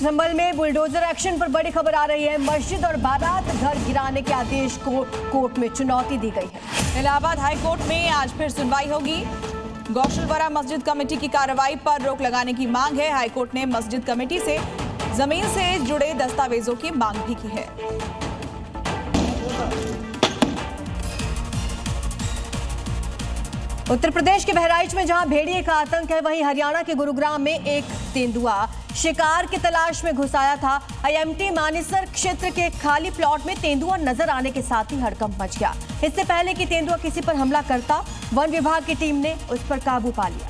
संभल में bulldozer action पर बड़ी खबर आ रही है। मस्जिद और बारात घर गिराने के आदेश को कोर्ट में चुनौती दी गई है। इलाहाबाद हाई कोर्ट में आज फिर सुनवाई होगी। गौशलवरा मस्जिद कमेटी की कार्रवाई पर रोक लगाने की मांग है। हाई कोर्ट ने मस्जिद कमेटी से जमीन से जुड़े दस्तावेजों की मांग भी की है। उत्तर प्रदेश के बहराइच में जहां भेड़िए का आतंक है, वहीं हरियाणा के गुरुग्राम में एक तेंदुआ शिकार की तलाश में घुस आया था। आईएमटी मानेसर क्षेत्र के खाली प्लॉट में तेंदुआ नजर आने के साथ ही हड़कंप मच गया। इससे पहले कि तेंदुआ किसी पर हमला करता, वन विभाग की टीम ने उस पर काबू पा लिया।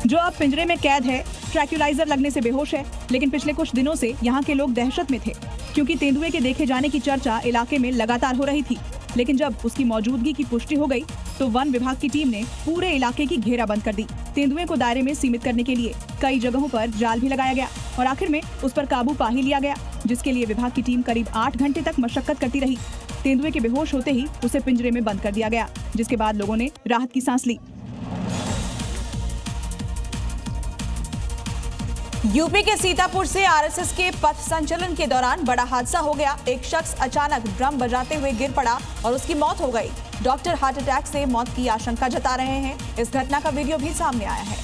जो अब पिंजरे में कैद है, ट्रैक्यूलाइजर लगने से बेहोश है, लेकिन पिछले कुछ दिनों से यहाँ के लोग दहशत में थे, क्योंकि तेंदुए के देखे जाने की चर्चा इलाके में लगातार हो रही थी। लेकिन जब उसकी मौजूदगी की पुष्टि हो गई, तो वन विभाग की टीम ने पूरे इलाके की घेराबंद कर दी। तेंदुए को दायरे में सीमित करने के लिए कई जगहों पर जाल भी लगाया गया और आखिर में उस पर काबू पा ही लिया गया, जिसके लिए विभाग की टीम करीब 8 घंटे तक मशक्कत करती रही। तेंदुए के बेहोश होते ही उसे पिंजरे में बंद कर दिया गया, जिसके बाद लोगों ने राहत की सांस ली। यूपी के सीतापुर से आरएसएस के पथ संचलन के दौरान बड़ा हादसा हो गया। एक शख्स अचानक ड्रम बजाते हुए गिर पड़ा और उसकी मौत हो गई। डॉक्टर हार्ट अटैक से मौत की आशंका जता रहे हैं। इस घटना का वीडियो भी सामने आया है,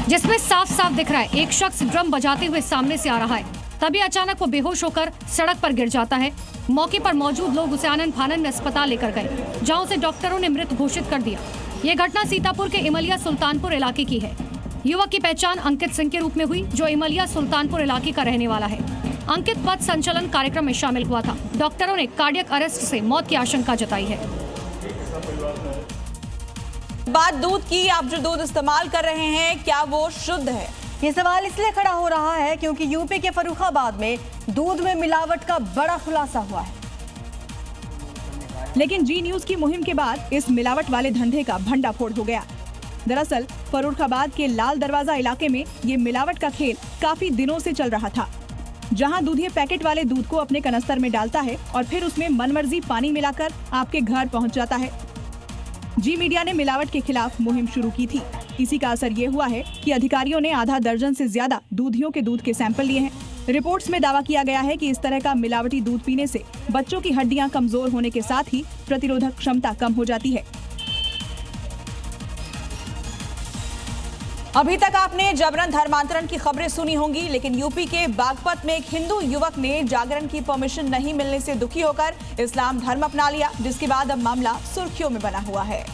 जिसमें साफ साफ दिख रहा है एक शख्स ड्रम बजाते हुए सामने से आ रहा है। तभी अचानक वो बेहोश होकर सड़क पर गिर जाता है। मौके पर मौजूद लोग उसे आनन फानन में अस्पताल लेकर गए, जहाँ उसे डॉक्टरों ने मृत घोषित कर दिया। ये घटना सीतापुर के इमलिया सुल्तानपुर इलाके की है। युवक की पहचान अंकित सिंह के रूप में हुई, जो इमलिया सुल्तानपुर इलाके का रहने वाला है। अंकित पथ संचलन कार्यक्रम में शामिल हुआ था। डॉक्टरों ने कार्डियक अरेस्ट से मौत की आशंका जताई है। बात दूध की, आप जो दूध इस्तेमाल कर रहे हैं, क्या वो शुद्ध है? ये सवाल इसलिए खड़ा हो रहा है क्योंकि यूपी के फर्रुखाबाद में दूध में मिलावट का बड़ा खुलासा हुआ है। लेकिन जी न्यूज की मुहिम के बाद इस मिलावट वाले धंधे का भंडाफोड़ हो गया। दरअसल फर्रुखाबाद के लाल दरवाजा इलाके में ये मिलावट का खेल काफी दिनों से चल रहा था, जहां दूधिया पैकेट वाले दूध को अपने कनस्तर में डालता है और फिर उसमें मनमर्जी पानी मिलाकर आपके घर पहुंच जाता है। जी मीडिया ने मिलावट के खिलाफ मुहिम शुरू की थी। इसी का असर ये हुआ है कि अधिकारियों ने आधा दर्जन से ज्यादा दूधियों के दूध के सैंपल लिए हैं। रिपोर्ट्स में दावा किया गया है कि इस तरह का मिलावटी दूध पीने से बच्चों की हड्डियां कमजोर होने के साथ ही प्रतिरोधक क्षमता कम हो जाती है। अभी तक आपने जबरन धर्मांतरण की खबरें सुनी होंगी, लेकिन यूपी के बागपत में एक हिंदू युवक ने जागरण की परमिशन नहीं मिलने से दुखी होकर इस्लाम धर्म अपना लिया, जिसके बाद अब मामला सुर्खियों में बना हुआ है।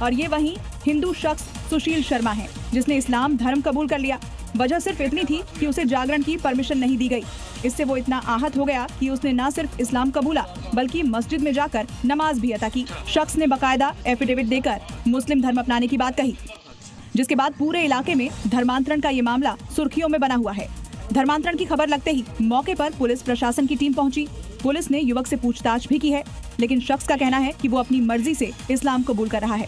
और ये वही हिंदू शख्स सुशील शर्मा है, जिसने इस्लाम धर्म कबूल कर लिया। वजह सिर्फ इतनी थी कि उसे जागरण की परमिशन नहीं दी गई। इससे वो इतना आहत हो गया कि उसने न सिर्फ इस्लाम कबूला, बल्कि मस्जिद में जाकर नमाज भी अता की। शख्स ने बकायदा एफिडेविट देकर मुस्लिम धर्म अपनाने की बात कही, जिसके बाद पूरे इलाके में धर्मांतरण का ये मामला सुर्खियों में बना हुआ है। धर्मांतरण की खबर लगते ही मौके पर पुलिस प्रशासन की टीम पहुंची। पुलिस ने युवक से पूछताछ भी की है, लेकिन शख्स का कहना है कि वो अपनी मर्जी से इस्लाम कबूल कर रहा है।